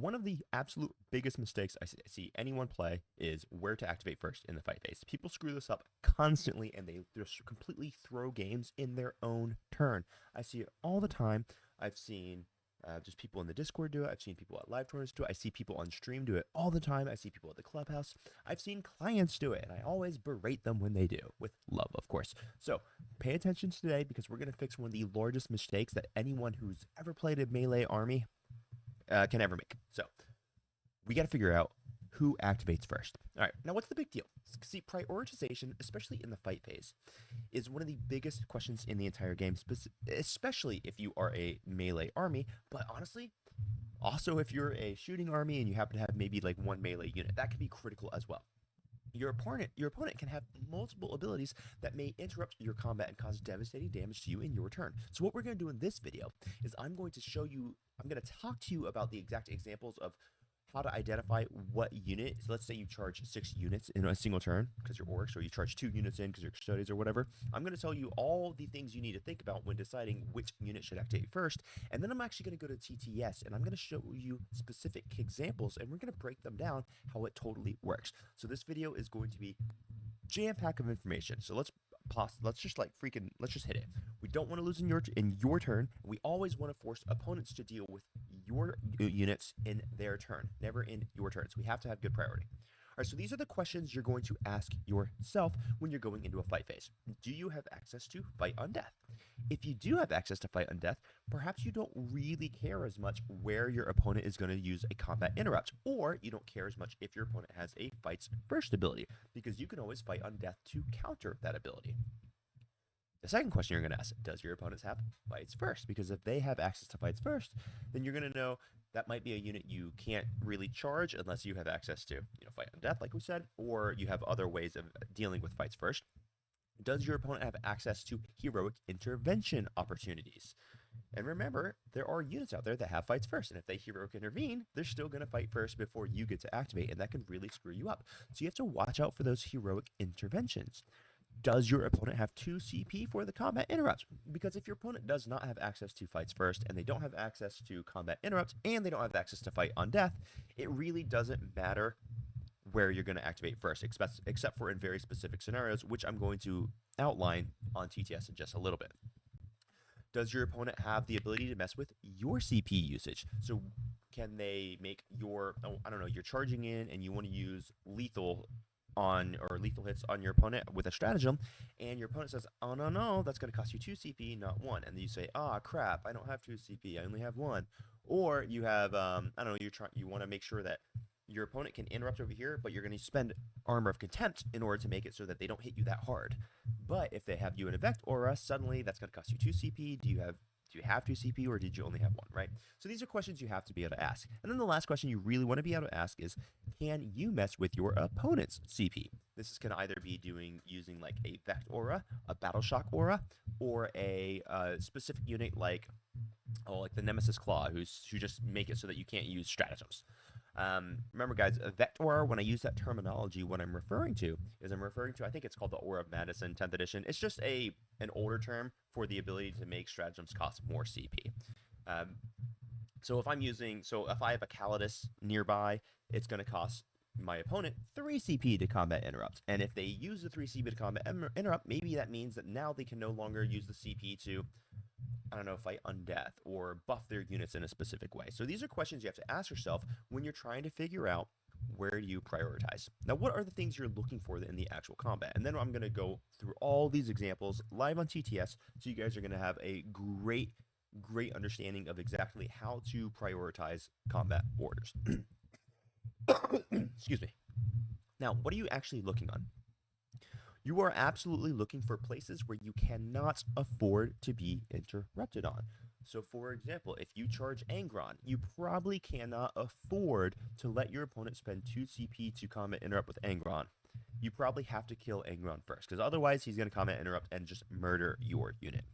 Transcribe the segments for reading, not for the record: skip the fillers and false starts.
one of the absolute biggest mistakes I see anyone play is where to activate first in the fight phase. People screw this up constantly, and they just completely throw games in their own turn. I see it all the time. I've seen just people in the Discord do it. I've seen people at live tournaments do it. I see people on stream do it all the time. I see people at the clubhouse. I've seen clients do it, and I always berate them when they do, with love, of course. So pay attention today, because we're going to fix one of the largest mistakes that anyone who's ever played a melee army can ever make. So we got to figure out who activates first. All right, now what's the big deal? See, prioritization, especially in the fight phase, is one of the biggest questions in the entire game, especially if you are a melee army, but honestly, also if you're a shooting army and you happen to have maybe like one melee unit, that can be critical as well. Your opponent can have multiple abilities that may interrupt your combat and cause devastating damage to you in your turn. So what we're going to do in this video is I'm going to talk to you about the exact examples of how to identify what unit. So let's say you charge 6 units in a single turn because you're Orks, or you charge 2 units in because you're Custodes or whatever. I'm going to tell you all the things you need to think about when deciding which unit should activate first. And then I'm actually going to go to TTS, and I'm going to show you specific examples, and we're going to break them down how it totally works. So this video is going to be jam-packed of information. So let's just hit it. We don't want to lose in your turn. We always want to force opponents to deal with your units in their turn, never in your turn. So we have to have good priority. All right, so these are the questions you're going to ask yourself when you're going into a fight phase. Do you have access to fight on death? If you do have access to fight on death, perhaps you don't really care as much where your opponent is going to use a combat interrupt, or you don't care as much if your opponent has a fights first ability, because you can always fight on death to counter that ability. The second question you're going to ask, does your opponents have fights first? Because if they have access to fights first, then you're going to know that might be a unit you can't really charge unless you have access to, fight on death, like we said, or you have other ways of dealing with fights first. Does your opponent have access to heroic intervention opportunities? And remember, there are units out there that have fights first, and if they heroic intervene, they're still going to fight first before you get to activate, and that can really screw you up. So you have to watch out for those heroic interventions. Does your opponent have 2 CP for the combat interrupts? Because if your opponent does not have access to fights first, and they don't have access to combat interrupts, and they don't have access to fight on death, it really doesn't matter where you're going to activate first, except for in very specific scenarios, which I'm going to outline on TTS in just a little bit. Does your opponent have the ability to mess with your CP usage? So can they make you're charging in and you want to use lethal hits on your opponent with a stratagem, and your opponent says, oh no, that's going to cost you 2 CP, not 1. And then you say, crap, I don't have 2 CP, I only have 1. Or you have you want to make sure that your opponent can interrupt over here, but you're going to spend Armor of Contempt in order to make it so that they don't hit you that hard. But if they have you in Effect Aura, suddenly that's going to cost you 2 CP. Do you have 2 CP, or did you only have 1, right? So these are questions you have to be able to ask. And then the last question you really want to be able to ask is, can you mess with your opponent's CP? This can either be using like a Vect Aura, a Battle Shock Aura, or a specific unit like the Nemesis Claw, who just make it so that you can't use stratagems. Remember, guys, a Vect Aura, when I use that terminology, what I'm referring to, I think it's called the Aura of Madison 10th edition. It's just an older term for the ability to make stratagems cost more CP. So if I have a Calidus nearby, it's going to cost my opponent 3 CP to combat interrupt. And if they use the 3 CP to combat interrupt, maybe that means that now they can no longer use the CP to, fight on death or buff their units in a specific way. So these are questions you have to ask yourself when you're trying to figure out where do you prioritize. Now, what are the things you're looking for in the actual combat? And then I'm going to go through all these examples live on TTS, so you guys are going to have a great understanding of exactly how to prioritize combat orders. Excuse me. Now, what are you actually looking on? You are absolutely looking for places where you cannot afford to be interrupted on. So, for example, if you charge Angron, you probably cannot afford to let your opponent spend 2 CP to combat interrupt with Angron. You probably have to kill Angron first, because otherwise he's going to combat interrupt and just murder your unit.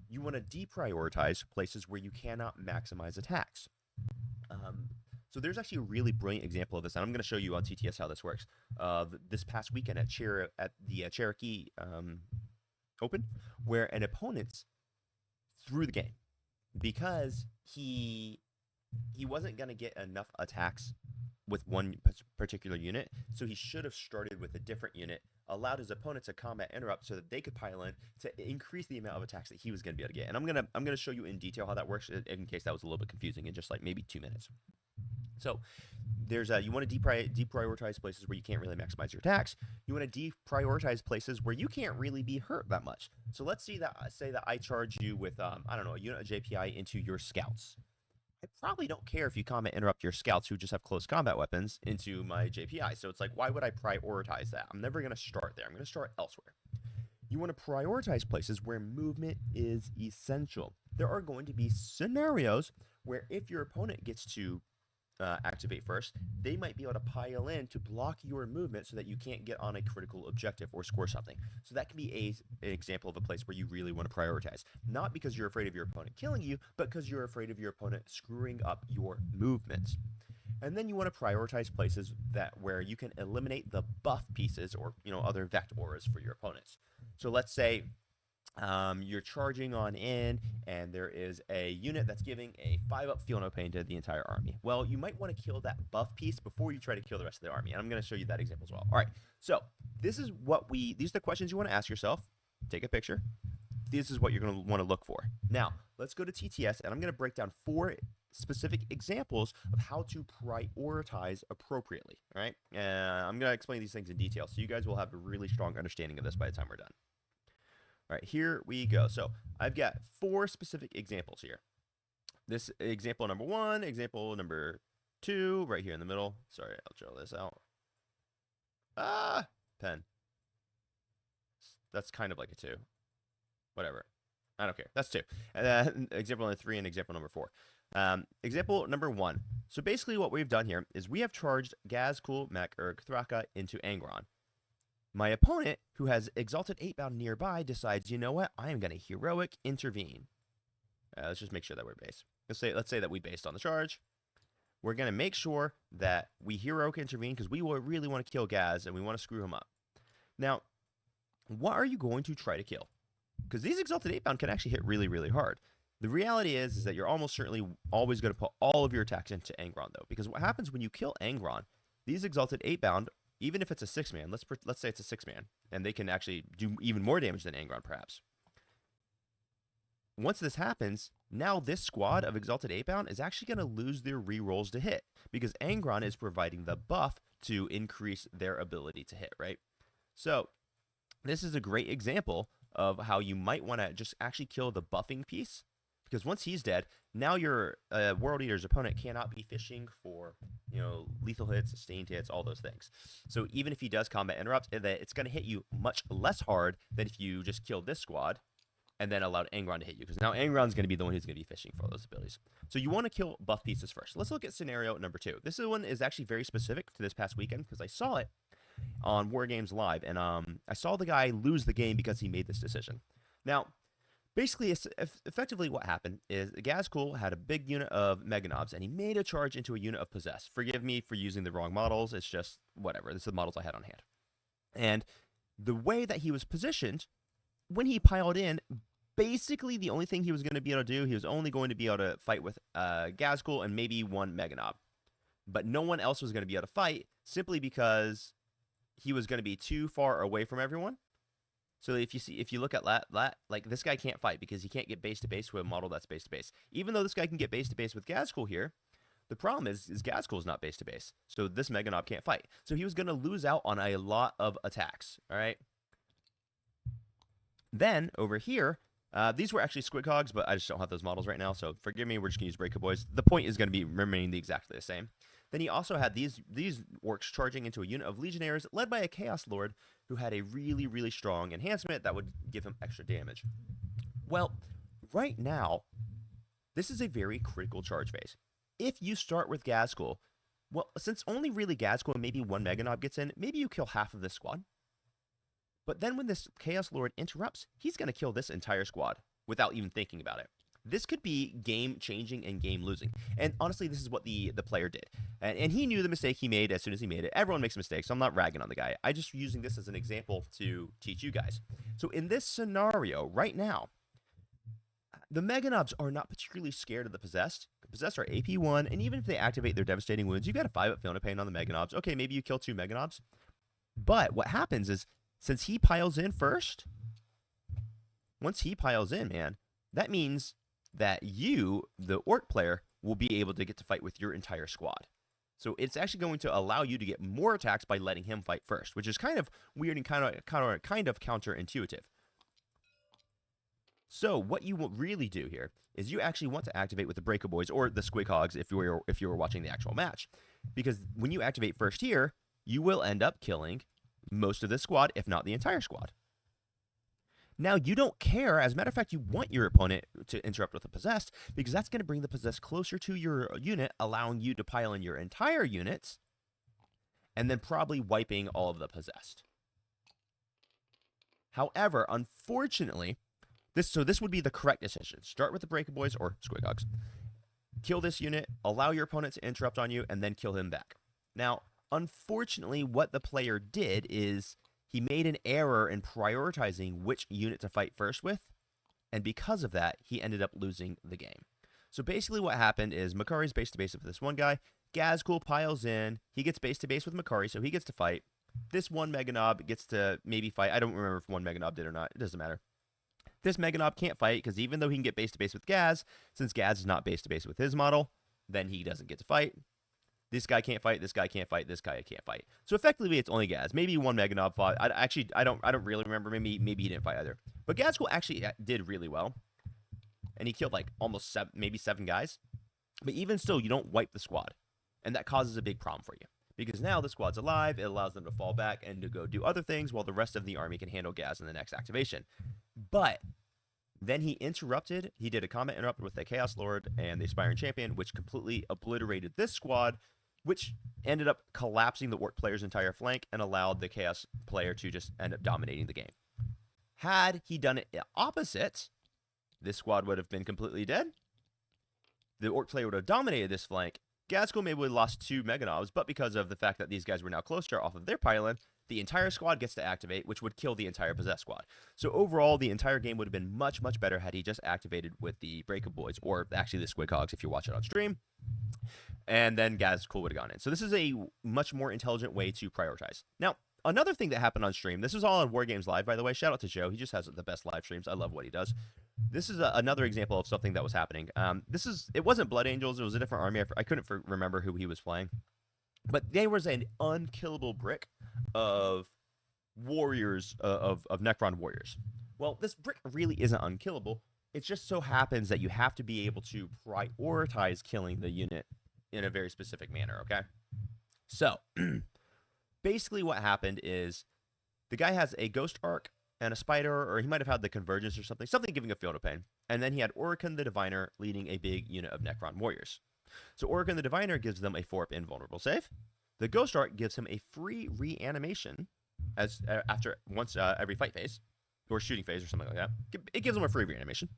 You want to deprioritize places where you cannot maximize attacks. So there's actually a really brilliant example of this, and I'm going to show you on TTS how this works. This past weekend at the Cherokee Open, where an opponent threw the game because he he wasn't going to get enough attacks with one particular unit, so he should have started with a different unit, allowed his opponent to combat interrupt so that they could pile in to increase the amount of attacks that he was going to be able to get. And I'm gonna show you in detail how that works in case that was a little bit confusing in just like maybe 2 minutes. So there's you want to deprioritize places where you can't really maximize your attacks. You want to deprioritize places where you can't really be hurt that much. So let's say that I charge you with I don't know, a unit of JPI into your scouts. I probably don't care if you combat interrupt your scouts who just have close combat weapons into my JPI. So it's like, why would I prioritize that? I'm never going to start there. I'm going to start elsewhere. You want to prioritize places where movement is essential. There are going to be scenarios where if your opponent gets to activate first, they might be able to pile in to block your movement so that you can't get on a critical objective or score something. So that can be an example of a place where you really want to prioritize. Not because you're afraid of your opponent killing you, but because you're afraid of your opponent screwing up your movements. And then you want to prioritize places where you can eliminate the buff pieces or other vect auras for your opponents. So let's say you're charging on in, and there is a unit that's giving a 5-up feel no pain to the entire army. Well, you might want to kill that buff piece before you try to kill the rest of the army, and I'm going to show you that example as well. All right, so these are the questions you want to ask yourself. Take a picture. This is what you're going to want to look for. Now, let's go to TTS, and I'm going to break down 4 specific examples of how to prioritize appropriately. All right, I'm going to explain these things in detail, so you guys will have a really strong understanding of this by the time we're done. All right, here we go. So I've got 4 specific examples here. This example number 1, example number 2, right here in the middle. Sorry, I'll draw this out. Pen. That's kind of like a 2. Whatever. I don't care. That's 2. And then example number 3 and example number 4. Example number 1. So basically what we've done here is we have charged Gazkul, Mek, Urg, Thraka into Angron. My opponent, who has Exalted 8-bound nearby, decides, you know what, I am going to heroic intervene. Let's just make sure that we're based. Let's say that we based on the charge. We're going to make sure that we heroic intervene because we really want to kill Gaz and we want to screw him up. Now, what are you going to try to kill? Because these Exalted 8-bound can actually hit really, really hard. The reality is that you're almost certainly always going to put all of your attacks into Angron, though. Because what happens when you kill Angron, these Exalted 8-bound, even if it's a 6-man, let's say it's a 6-man, and they can actually do even more damage than Angron, perhaps. Once this happens, now this squad of Exalted 8-bound is actually going to lose their rerolls to hit, because Angron is providing the buff to increase their ability to hit, right? So, this is a great example of how you might want to just actually kill the buffing piece, because once he's dead, now your World Eater's opponent cannot be fishing for, lethal hits, sustained hits, all those things. So even if he does combat interrupt, it's going to hit you much less hard than if you just killed this squad and then allowed Angron to hit you, because now Angron's going to be the one who's going to be fishing for all those abilities. So you want to kill buff pieces first. Let's look at scenario number 2. This one is actually very specific to this past weekend because I saw it on War Games Live, and I saw the guy lose the game because he made this decision. Now, basically, effectively what happened is Gazkul had a big unit of Meganobs, and he made a charge into a unit of Possess. Forgive me for using the wrong models. It's just whatever. This is the models I had on hand. And the way that he was positioned, when he piled in, basically the only thing he was going to be able to do, he was only going to be able to fight with Gazkul and maybe one Meganob. But no one else was going to be able to fight simply because he was going to be too far away from everyone. So if you look at like this guy can't fight because he can't get base to base with a model that's base to base. Even though this guy can get base to base with Gazkul here, the problem is Gazkul's not base to base. So this Meganob can't fight. So he was going to lose out on a lot of attacks. All right. Then over here, these were actually Squid Cogs, but I just don't have those models right now. So forgive me. We're just going to use Breaker Boys. The point is going to be remaining exactly the same. Then he also had these orcs charging into a unit of legionnaires led by a Chaos Lord who had a really, really strong enhancement that would give him extra damage. Well, right now, this is a very critical charge phase. If you start with Gazkul, well, since only really Gazkul and maybe one Meganob gets in, maybe you kill half of this squad. But then when this Chaos Lord interrupts, he's going to kill this entire squad without even thinking about it. This could be game-changing and game-losing. And honestly, this is what the player did. And he knew the mistake he made as soon as he made it. Everyone makes mistakes, so I'm not ragging on the guy. I'm just using this as an example to teach you guys. So in this scenario, right now, the Meganobs are not particularly scared of the Possessed Possessed are AP 1, and even if they activate their devastating wounds, you got a 5-up Feel No Pain on the Mega Knobs. Okay, maybe you kill 2 Mega Knobs. But what happens is, since he piles in first, once he piles in, man, that means that you, the Orc player, will be able to get to fight with your entire squad. So it's actually going to allow you to get more attacks by letting him fight first, which is kind of weird and kind of counterintuitive. So what you will really do here is you actually want to activate with the Breaker Boys or the Squig Hogs if you were watching the actual match, because when you activate first here, you will end up killing most of this squad, if not the entire squad. Now, you don't care. As a matter of fact, you want your opponent to interrupt with a Possessed, because that's going to bring the Possessed closer to your unit, allowing you to pile in your entire units, and then probably wiping all of the Possessed. However, unfortunately, this would be the correct decision. Start with the Breaker Boys or Squig Hogs. Kill this unit, allow your opponent to interrupt on you, and then kill him back. Now, unfortunately, what the player did is he made an error in prioritizing which unit to fight first with, and because of that, he ended up losing the game. So basically what happened is Makari's base-to-base with this one guy, Gazgul piles in, he gets base-to-base with Makari, so he gets to fight. This one Mega Knob gets to maybe fight. I don't remember if one Mega Knob did or not. It doesn't matter. This Mega Knob can't fight, because even though he can get base-to-base with Gaz, since Gaz is not base-to-base with his model, then he doesn't get to fight. This guy can't fight, this guy can't fight, this guy can't fight. So effectively, it's only Gaz. Maybe one Mega Knob fought. I don't really remember. Maybe he didn't fight either. But Gazgul actually did really well, and he killed like almost maybe 7 guys. But even still, you don't wipe the squad, and that causes a big problem for you, because now the squad's alive. It allows them to fall back and to go do other things, while the rest of the army can handle Gaz in the next activation. But then he interrupted. He did a combat interrupt with the Chaos Lord and the Aspiring Champion, which completely obliterated this squad, which ended up collapsing the Orc player's entire flank and allowed the Chaos player to just end up dominating the game. Had he done it opposite, this squad would have been completely dead. The Orc player would have dominated this flank. Gazgul maybe would have lost 2 Mega Knobs, but because of the fact that these guys were now closer off of their pylon, the entire squad gets to activate, which would kill the entire Possessed squad. So overall, the entire game would have been much, much better had he just activated with the Breaker Boys, or actually the Squig Hogs if you watch it on stream. And then Gazgul would have gone in. So this is a much more intelligent way to prioritize. Now, another thing that happened on stream, this was all on War Games Live, by the way. Shout out to Joe. He just has the best live streams. I love what he does. This is another example of something that was happening. It wasn't Blood Angels. It was a different army. I couldn't remember who he was playing. But there was an unkillable brick of warriors, of Necron warriors. Well, this brick really isn't unkillable. It just so happens that you have to be able to prioritize killing the unit in a very specific manner, okay? So, basically what happened is the guy has a Ghost Arc and a Spider, or he might have had the Convergence or something giving a Feel No Pain. And then he had Orican the Diviner leading a big unit of Necron warriors. So Orican the Diviner gives them a 4-up invulnerable save. The Ghost Arc gives him a free reanimation once every fight phase, or shooting phase or something like that. It gives them a free reanimation.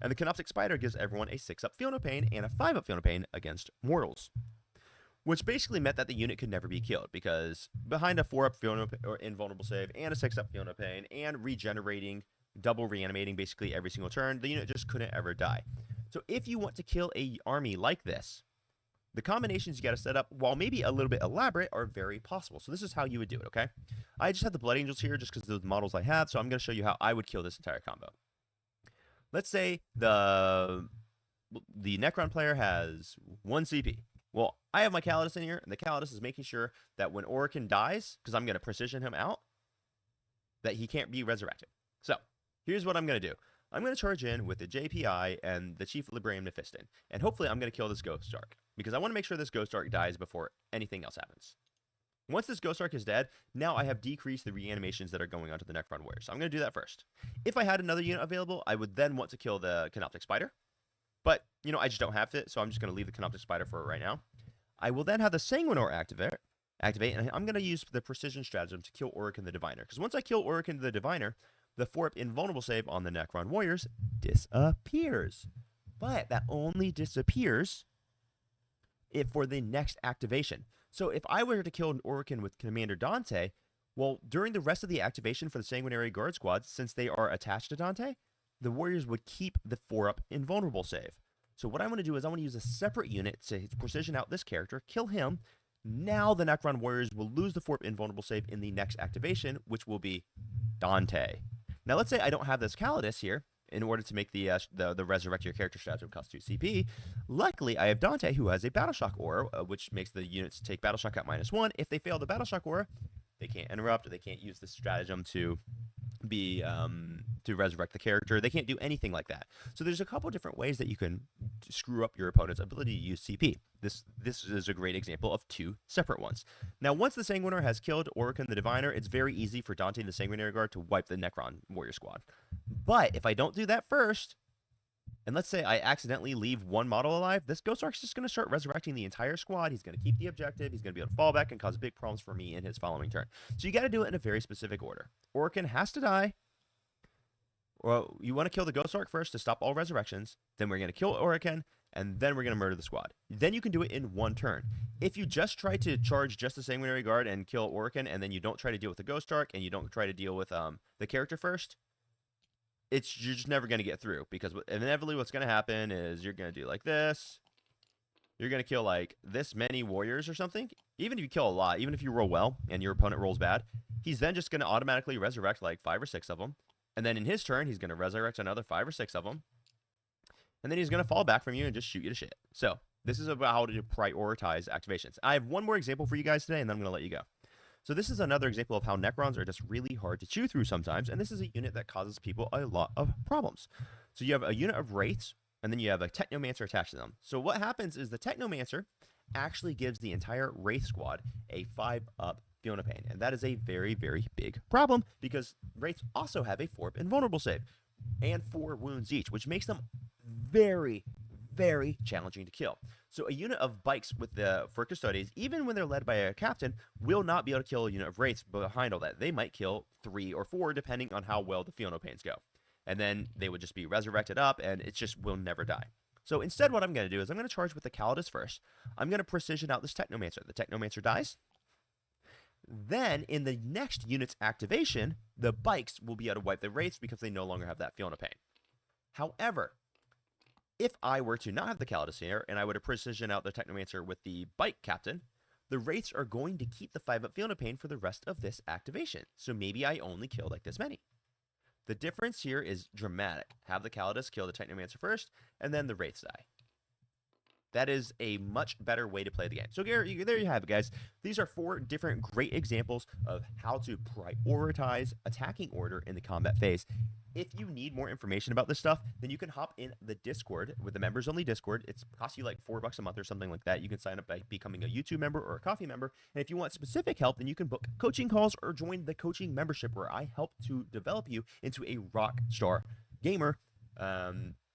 And the Canoptic Spider gives everyone a 6-up Feel No Pain and a 5-up Feel No Pain against mortals. Which basically meant that the unit could never be killed, because behind a 4-up Feel No Pain or invulnerable save and a 6-up Feel No Pain and regenerating, double reanimating basically every single turn, the unit just couldn't ever die. So if you want to kill a army like this, the combinations you got to set up, while maybe a little bit elaborate, are very possible. So this is how you would do it, okay? I just have the Blood Angels here just because of the models I have, so I'm going to show you how I would kill this entire combo. Let's say the Necron player has 1 CP. Well, I have my Calidus in here, and the Calidus is making sure that when Orican dies, because I'm going to precision him out, that he can't be resurrected. So, here's what I'm going to do. I'm going to charge in with the JPI and the Chief Librarian Mephiston, and hopefully I'm going to kill this Ghost Arc, because I want to make sure this Ghost Arc dies before anything else happens. Once this Ghost Arc is dead, now I have decreased the reanimations that are going onto the Necron Warrior, so I'm going to do that first. If I had another unit available, I would then want to kill the Canoptic Spider, but, I just don't have it, so I'm just going to leave the Canoptic Spider for right now. I will then have the Sanguinor activate, and I'm going to use the Precision Stratagem to kill Orican the Diviner, because once I kill Orican the Diviner, the 4-up invulnerable save on the Necron Warriors disappears. But that only disappears for the next activation. So if I were to kill an Orican with Commander Dante, well, during the rest of the activation for the Sanguinary Guard Squads, since they are attached to Dante, the Warriors would keep the 4-up invulnerable save. So what I want to do is I want to use a separate unit to precision out this character, kill him. Now the Necron Warriors will lose the Forp Invulnerable save in the next activation, which will be Dante. Now let's say I don't have this Calidus here in order to make the resurrect your character strategy cost 2 CP. Luckily, I have Dante, who has a Battle Shock aura, which makes the units take Battle Shock at -1. If they fail the Battle Shock aura, they can't interrupt, or they can't use the stratagem to resurrect the character. They can't do anything like that. So there's a couple different ways that you can screw up your opponent's ability to use CP. This is a great example of 2 separate ones. Now, once the Sanguinary has killed Orican the Diviner, it's very easy for Dante and the Sanguinary Guard to wipe the Necron Warrior squad. But if I don't do that first, and let's say I accidentally leave one model alive, this Ghost Orc's just going to start resurrecting the entire squad. He's going to keep the objective. He's going to be able to fall back and cause big problems for me in his following turn. So you got to do it in a very specific order. Orican has to die. Well, you want to kill the Ghost Orc first to stop all resurrections. Then we're going to kill Orican, and then we're going to murder the squad. Then you can do it in one turn. If you just try to charge just the Sanguinary Guard and kill Orican, and then you don't try to deal with the Ghost Orc, and you don't try to deal with the character first, you're just never going to get through, because inevitably what's going to happen is you're going to do like this. You're going to kill like this many warriors or something. Even if you kill a lot, even if you roll well and your opponent rolls bad, he's then just going to automatically resurrect like 5 or 6 of them. And then in his turn, he's going to resurrect another 5 or 6 of them. And then he's going to fall back from you and just shoot you to shit. So this is about how to prioritize activations. I have one more example for you guys today, and then I'm going to let you go. So this is another example of how Necrons are just really hard to chew through sometimes, and this is a unit that causes people a lot of problems. So you have a unit of Wraiths, and then you have a Technomancer attached to them. So what happens is the Technomancer actually gives the entire Wraith squad a 5-up Fiona Pain, and that is a very, very big problem, because Wraiths also have a 4 invulnerable save, and 4 wounds each, which makes them very, very challenging to kill. So a unit of bikes for Custodes, even when they're led by a captain, will not be able to kill a unit of Wraiths behind all that. They might kill 3 or 4, depending on how well the Fiona Pains go. And then they would just be resurrected up, and it just will never die. So instead, what I'm going to do is I'm going to charge with the Calidus first. I'm going to precision out this Technomancer. The Technomancer dies. Then, in the next unit's activation, the bikes will be able to wipe the Wraiths because they no longer have that Fiona Pain. However, if I were to not have the Calidus here, and I were to precision out the Technomancer with the Bike Captain, the Wraiths are going to keep the 5-up Fiona Pain for the rest of this activation. So maybe I only kill like this many. The difference here is dramatic. Have the Calidus kill the Technomancer first, and then the Wraiths die. That is a much better way to play the game. So there you have it, guys. These are 4 different great examples of how to prioritize attacking order in the combat phase. If you need more information about this stuff, then you can hop in the Discord with the members-only Discord. It costs you like $4 a month or something like that. You can sign up by becoming a YouTube member or a coffee member. And if you want specific help, then you can book coaching calls or join the coaching membership, where I help to develop you into a rock star gamer.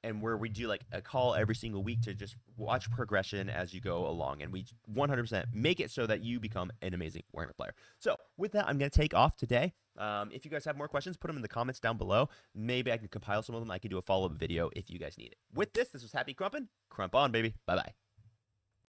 And where we do like a call every single week to just watch progression as you go along. And we 100% make it so that you become an amazing Warhammer player. So with that, I'm going to take off today. If you guys have more questions, put them in the comments down below. Maybe I can compile some of them. I can do a follow-up video if you guys need it. With this was Happy Crumpin'. Crump on, baby. Bye-bye.